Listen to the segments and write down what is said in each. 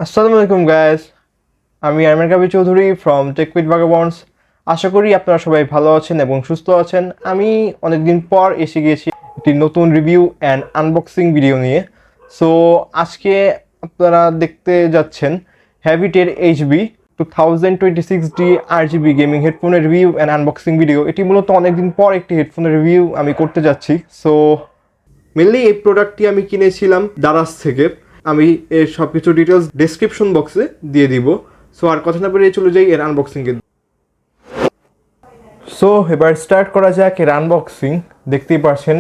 আসসালামু আলাইকুম গাইস, আমি আরমান কাবি চৌধুরী ফ্রম টেক উইথ ভাগাবন্ডস। আশা করি আপনারা সবাই ভালো আছেন এবং সুস্থ আছেন। আমি অনেকদিন পর এসে গিয়েছি একটি নতুন রিভিউ অ্যান্ড আনবক্সিং ভিডিও নিয়ে। সো আজকে আপনারা দেখতে যাচ্ছেন হ্যাবিটের এইচবি 2026D RGB গেমিং হেডফোনের রিভিউ অ্যান্ড আনবক্সিং ভিডিও। এটি মূলত অনেকদিন পর একটি হেডফোনের রিভিউ আমি করতে যাচ্ছি। সো মেনলি এই প্রোডাক্টটি আমি কিনেছিলাম দারাজ থেকে। আমি এর সব কিছু ডিটেলস ডেসক্রিপশন বক্সে দিয়ে দিব। সো আর কথা না বেরিয়ে চলে যাই এর আনবক্সিংয়ে। সো এবার স্টার্ট করা যাক এর আনবক্সিং। দেখতেই পাচ্ছেন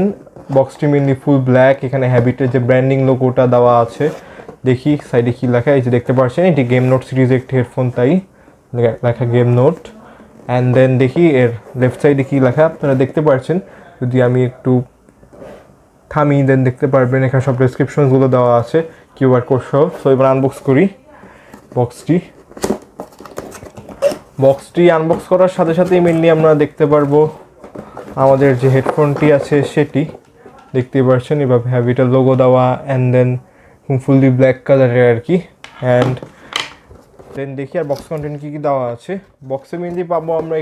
বক্সটি মেনলি ফুল ব্ল্যাক। এখানে হ্যাবিটের যে ব্র্যান্ডিং লোগোটা দেওয়া আছে, দেখি সাইডে কি লেখা। এই যে দেখতে পাচ্ছেন এটি গেম নোট সিরিজের একটি হেডফোন, তাই লেখা গেম নোট। অ্যান্ড দেন দেখি এর লেফট সাইডে কি লেখা আপনারা দেখতে পাচ্ছেন। যদি আমি একটু থামি দেন দেখতে পারবেন এখানে সব ডেসক্রিপশনগুলো দেওয়া আছে, কিউআর কোড সহ। সো এবার আনবক্স করি বক্সটি আনবক্স করার সাথে সাথেই মেনলি আমরা দেখতে পারবো আমাদের যে হেডফোনটি আছে সেটি। দেখতেই পাচ্ছেন এভাবে হ্যাবিটার লোগো দেওয়া অ্যান্ড দেন ফুললি ব্ল্যাক কালারের আর কি। অ্যান্ড দেন দেখি আর বক্স কন্টেন্ট কী কী দেওয়া আছে। বক্সে মেনলি পাবো আমরা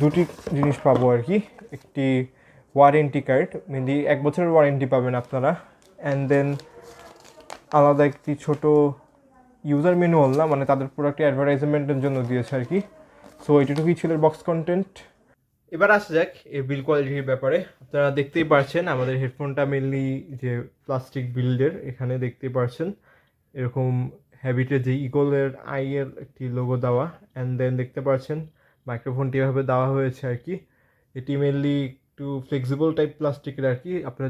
দুটি জিনিস পাবো আর কি। একটি ওয়ারেন্টি কার্ড, মেনলি 1 বছরের ওয়ারেন্টি পাবেন আপনারা। অ্যান্ড দেন আলাদা একটি ছোট ইউজার ম্যানুয়াল, না মানে তাদের প্রোডাক্টে অ্যাডভার্টাইজমেন্টের জন্য দিয়েছে আর কি। সো এটুকুই ছিল বক্স কন্টেন্ট। এবার আসা যাক এই বিল কোয়ালিটির ব্যাপারে। আপনারা দেখতেই পারছেন আমাদের হেডফোনটা মেনলি যে প্লাস্টিক বিল্ডের, এখানে দেখতেই পারছেন এরকম হ্যাবিটের যে ইগলের আইয়ের একটি লোগো দেওয়া। অ্যান্ড দেন দেখতে পাচ্ছেন মাইক্রোফোনটি এভাবে দেওয়া হয়েছে আর কি। এটি মেনলি একটু ফ্লেক্সিবল টাইপ প্লাস্টিকের আর কি, আপনার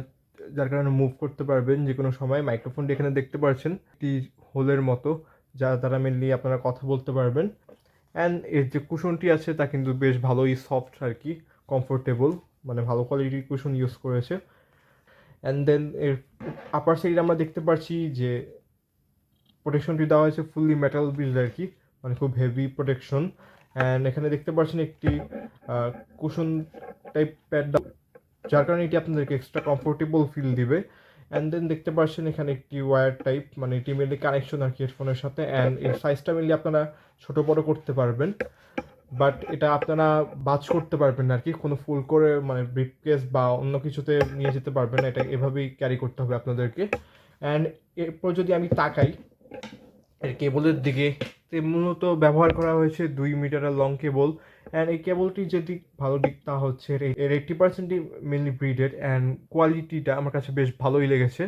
যার কারণে মুভ করতে পারবেন যে কোনো সময়। মাইক্রোফোনটি এখানে দেখতে পাচ্ছেন একটি হোলের মতো, যা দ্বারা মেনলি আপনারা কথা বলতে পারবেন। অ্যান্ড এর যে কুশনটি আছে তা কিন্তু বেশ ভালোই সফট আর কি, কমফোর্টেবল, মানে ভালো কোয়ালিটির কুশন ইউজ করেছে। অ্যান্ড দেন এর আপার সাইডে আমরা দেখতে পাচ্ছি যে প্রোটেকশনটি দেওয়া হয়েছে ফুললি মেটাল বিল্ড আর কি, মানে খুব হেভি প্রোটেকশন। অ্যান্ড এখানে দেখতে পাচ্ছেন একটি কুশন টাইপ প্যাড, যার কারণে এটি আপনাদেরকে এক্সট্রা কমফোর্টেবল ফিল দিবে। অ্যান্ড দেন দেখতে পাচ্ছেন এখানে একটি ওয়্যার টাইপ, মানে এটি মেনলি কানেকশন আর কি হেডফোনের সাথে। অ্যান্ড এর সাইজটা মেনলি আপনারা ছোটো বড়ো করতে পারবেন, বাট এটা আপনারা বাজ করতে পারবেন না আর কি। কোনো ফুল করে মানে ব্রিফকেস বা অন্য কিছুতে নিয়ে যেতে পারবেন না, এটা এভাবেই ক্যারি করতে হবে আপনাদেরকে। অ্যান্ড এরপর যদি আমি তাকাই এর কেবলের দিকে, মূলত ব্যবহার করা হয়েছে 2 মিটারের লং কেবল। অ্যান্ড এই কেবলটির যে দিক ভালো দিক তা হচ্ছে এর 80%ই মেনলি ব্রিডেড। অ্যান্ড কোয়ালিটিটা আমার কাছে বেশ ভালোই লেগেছে।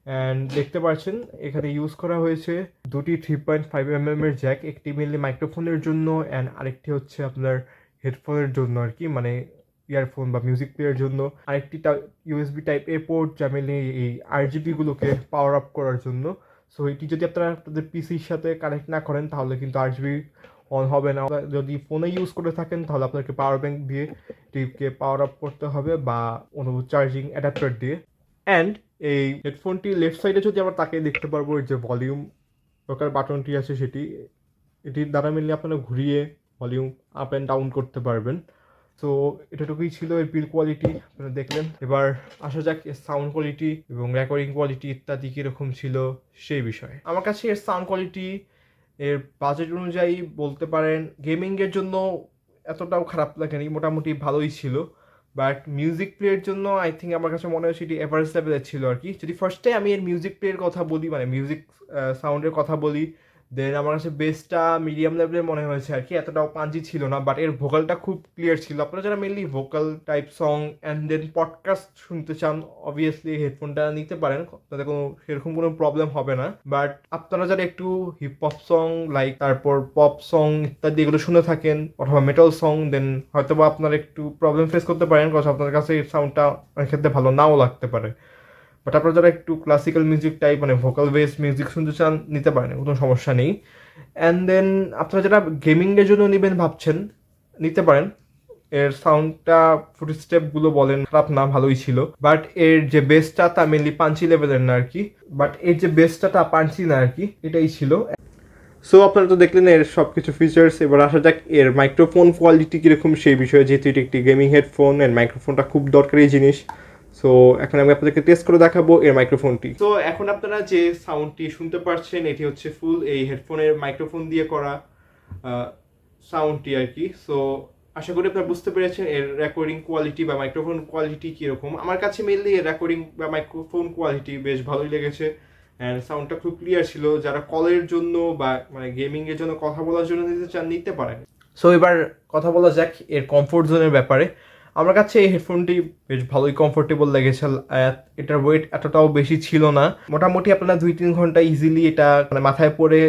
অ্যান্ড দেখতে পাচ্ছেন এখানে ইউজ করা হয়েছে দুটি 3.5mm এর জ্যাক, একটি মেনলি মাইক্রোফোনের জন্য অ্যান্ড আরেকটি হচ্ছে আপনার হেডফোনের জন্য আর কি, মানে ইয়ারফোন বা মিউজিক প্লেয়ার জন্য। আরেকটি ইউএসবি টাইপ এ পোর্ট, যা মেনলি এই আরজিবিগুলোকে পাওয়ার আপ করার জন্য। সো এটি যদি আপনারা আপনাদের পিসির সাথে কানেক্ট না করেন তাহলে কিন্তু আরজিবি অন হবে না। যদি ফোনে ইউজ করে থাকেন তাহলে আপনাকে পাওয়ার ব্যাঙ্ক দিয়ে এটিকে পাওয়ার আপ করতে হবে বা কোনো চার্জিং অ্যাডাপ্টার দিয়ে। অ্যান্ড এই হেডফোনটি লেফট সাইডে যদি আমরা তাকে দেখতে পারবো যে ভলিউম প্রকার বাটনটি আছে সেটি, এটির দ্বারা মেনলি আপনারা ঘুরিয়ে ভলিউম আপ অ্যান্ড ডাউন করতে পারবেন। সো এটাটুকুই ছিল এর বিল কোয়ালিটি, আপনারা দেখলেন। এবার আসা যাক এর সাউন্ড কোয়ালিটি এবং রেকর্ডিং কোয়ালিটি ইত্যাদি কীরকম ছিল সেই বিষয়ে। আমার কাছে এর সাউন্ড কোয়ালিটি এর বাজেট অনুযায়ী বলতে পারেন গেমিংয়ের জন্য এতটাও খারাপ লাগেনি, মোটামুটি ভালোই ছিল। বাট মিউজিক প্লেয়ের জন্য আই থিঙ্ক আমার কাছে মনে হয় সেটি এভারেজ লেভেলের ছিল আর কি। যদি ফার্স্টে আমি এর মিউজিক প্লেয়ের কথা বলি, মানে মিউজিক সাউন্ডের কথা বলি, দেন আমার কাছে বেসটা মিডিয়াম লেভেলের মনে হয়েছে আর কি, এতটাও পাঞ্জি ছিল না। বাট এর ভোকালটা খুব ক্লিয়ার ছিল। আপনারা যারা mainly vocal type song and then podcast শুনতে চান, অবভিয়াসলি হেডফোনটা নিতে পারেন, তাতে কোনো সেরকম কোনো প্রবলেম হবে না। বাট আপনারা যারা একটু হিপ হপ সং লাইক তারপর পপ সং ইত্যাদি এগুলো শুনে থাকেন অথবা মেটাল সং, দেন হয়তো বা আপনারা একটু প্রবলেম ফেস করতে পারেন, কারণ আপনার কাছে এই সাউন্ডটা অনেক ক্ষেত্রে ভালো নাও লাগতে পারে। বাট আপনারা যারা একটু ক্লাসিক্যাল মিউজিক টাইপ মানে ভোকাল বেস মিউজিক শুনতে চান নিতে পারেন, কোনো সমস্যা নেই। অ্যান্ড দেন আপনারা যারা গেমিংয়ের জন্য নেবেন ভাবছেন নিতে পারেন। এর সাউন্ডটা ফুট স্টেপগুলো বলেন খারাপ না, ভালোই ছিল। বাট এর যে বেসটা তা মেনলি পাঞ্চি লেভেলের না আর কি। বাট এর যে বেসটা তা পাঞ্চি না আর কি, এটাই ছিল। সো আপনারা তো দেখলেন এর সব কিছু ফিচার্স। এবার আসা যাক এর মাইক্রোফোন কোয়ালিটি কীরকম সেই বিষয়ে, যেহেতু এটি একটি গেমিং হেডফোন অ্যান্ড মাইক্রোফোনটা খুব দরকারি জিনিস। সো এখন আমি আপনাদেরকে টেস্ট করে দেখাবো এর মাইক্রোফোনটি। তো এখন আপনারা যে সাউন্ডটি শুনতে পাচ্ছেন এটি হচ্ছে ফুল এই হেডফোনের মাইক্রোফোন দিয়ে করা সাউন্ডটি আর কি। সো আশা করি আপনারা বুঝতে পেরেছেন এর রেকর্ডিং কোয়ালিটি বা মাইক্রোফোন কোয়ালিটি কীরকম। আমার কাছে মেনলি এর রেকর্ডিং বা মাইক্রোফোন কোয়ালিটি বেশ ভালোই লেগেছে, অ্যান্ড সাউন্ডটা খুব ক্লিয়ার ছিল। যারা কলের জন্য বা মানে গেমিংয়ের জন্য কথা বলার জন্য নিতে চান নিতে পারেন। সো এবার কথা বলা যাক এর কমফোর্ট জোনের ব্যাপারে। আমার কাছে এই হেডফোনটি বেশ ভালোই কমফোর্টেবল লেগেছে। এটার ওয়েট এতটাও বেশি ছিল না। মোটামুটি আপনারা 2-3 ঘন্টা ইজিলি এটা মানে মাথায় পরে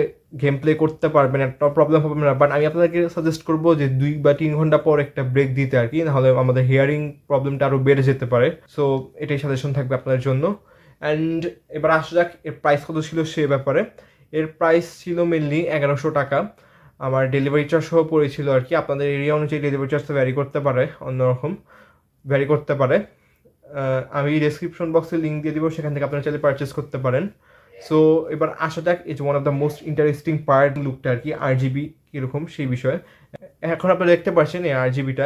গেম প্লে করতে পারবেন, একটা প্রবলেম হবে না। বাট আমি আপনাদেরকে সাজেস্ট করবো যে 2 বা 3 ঘন্টা পর একটা ব্রেক দিতে আর কি, নাহলে আমাদের হিয়ারিং প্রবলেমটা আরও বেড়ে যেতে পারে। সো এটাই সাজেশন থাকবে আপনাদের জন্য। অ্যান্ড এবার আসা যাক এর প্রাইস কত ছিল সে ব্যাপারে। এর প্রাইস ছিল মেনলি 1100 টাকা। আমার ডেলিভারি চার্জ সহ পড়েছিল আর কি। আপনাদের এরিয়া অনুযায়ী ডেলিভারি চার্জটা ভ্যারি করতে পারে, অন্যরকম ভ্যারি করতে পারে। আমি ডেসক্রিপশন বক্সে লিঙ্ক দিয়ে দিব, সেখান থেকে আপনারা চাইলে পারচেস করতে পারেন। সো এবার আসা যাক is one of the most interesting part, লুকটা আর কি, RGB কীরকম সেই বিষয়ে। এখন আপনারা দেখতে পাচ্ছেন এই RGBটা,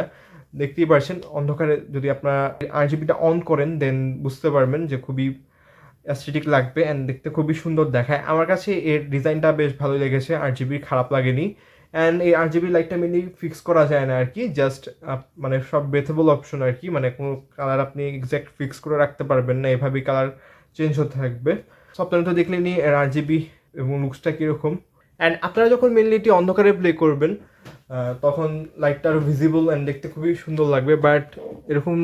দেখতেই পাচ্ছেন অন্ধকারে যদি আপনারা RGBটা অন করেন দেন বুঝতে পারবেন যে খুবই অ্যাস্থেটিক লাগবে অ্যান্ড দেখতে খুবই সুন্দর দেখায়। আমার কাছে এর ডিজাইনটা বেশ ভালোই লেগেছে, RGB খারাপ লাগেনি। অ্যান্ড এই RGB লাইটটা মেনলি ফিক্স করা যায় না আর কি, জাস্ট মানে সব ব্রেথেবল অপশন আর কি, মানে কোনো কালার আপনি এক্স্যাক্ট ফিক্স করে রাখতে পারবেন না, এভাবেই কালার চেঞ্জ হতে থাকবে। সো আপনারা তো দেখলেনই এর RGB এবং লুকসটা কীরকম। অ্যান্ড আপনারা যখন মেনলি এটি অন্ধকারে প্লে করবেন তখন লাইটটা আরও ভিজিবল অ্যান্ড দেখতে খুবই সুন্দর লাগবে। বাট এরকম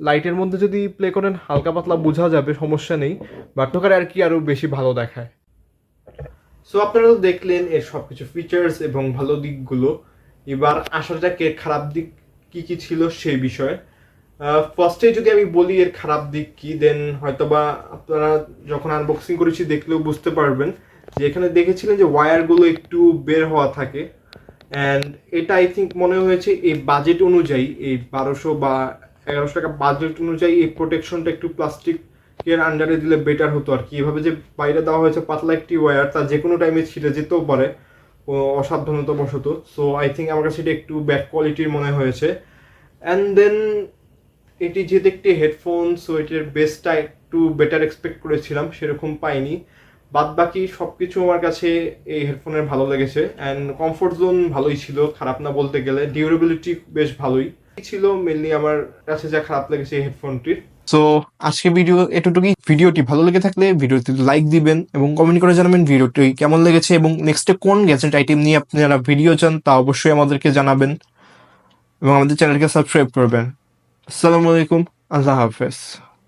লাইটের মধ্যে যদি প্লে করেন হালকা পাতলা বোঝা যাবে, সমস্যা নেই, বাট অন্ধকারে আর কি আরও বেশি ভালো দেখায়। সো আপনারা তো দেখলেন এর সব কিছু ফিচার্স এবং ভালো দিকগুলো। এবার আসা যাক এর খারাপ দিক কী কী ছিল সেই বিষয়ে। ফার্স্টে যদি আমি বলি এর খারাপ দিক কী, দেন হয়তোবা আপনারা যখন আনবক্সিং করেছি দেখলেও বুঝতে পারবেন যে এখানে দেখেছিলেন যে ওয়্যারগুলো একটু বের হওয়া থাকে। অ্যান্ড এটা আই থিঙ্ক মনে হয়েছে এই বাজেট অনুযায়ী, এই 1200 বা 1100 টাকা বাজেট অনুযায়ী এই প্রোটেকশনটা একটু প্লাস্টিকের আন্ডারে দিলে বেটার হতো আর কি। এভাবে যে বাইরে দেওয়া হয়েছে পাতলা একটি ওয়্যার, তা যে কোনো টাইমে ছিঁড়ে যেতেও পারে অসাবধানতা বশত। সো আই থিঙ্ক আমার কাছে এটা একটু ব্যাড কোয়ালিটির মনে হয়েছে। অ্যান্ড দেন এটি যেহেতু একটি হেডফোন, সো এটির বেসটা একটু বেটার এক্সপেক্ট করেছিলাম, সেরকম পাইনি। বাদ বাকি সব কিছু আমার কাছে এই হেডফোনের ভালো লেগেছে। অ্যান্ড কমফোর্ট জোন ভালোই ছিল, খারাপ না বলতে গেলে। ডিউরেবিলিটি বেশ ভালোই ছিল মেনলি আমার কাছে যা খারাপ লেগেছে এই হেডফোনটির। সো আজকে ভিডিও এতটুকুই। ভিডিওটি ভালো লেগে থাকলে ভিডিওতে লাইক দিবেন এবং কমেন্ট করে জানাবেন ভিডিওটি কেমন লেগেছে এবং নেক্সটে কোন গ্যাজেট আইটেম নিয়ে আপনারা ভিডিও চান তা অবশ্যই আমাদেরকে জানাবেন এবং আমাদের চ্যানেলকে সাবস্ক্রাইব করবেন। আসসালামু আলাইকুম, আল্লাহ হাফেজ।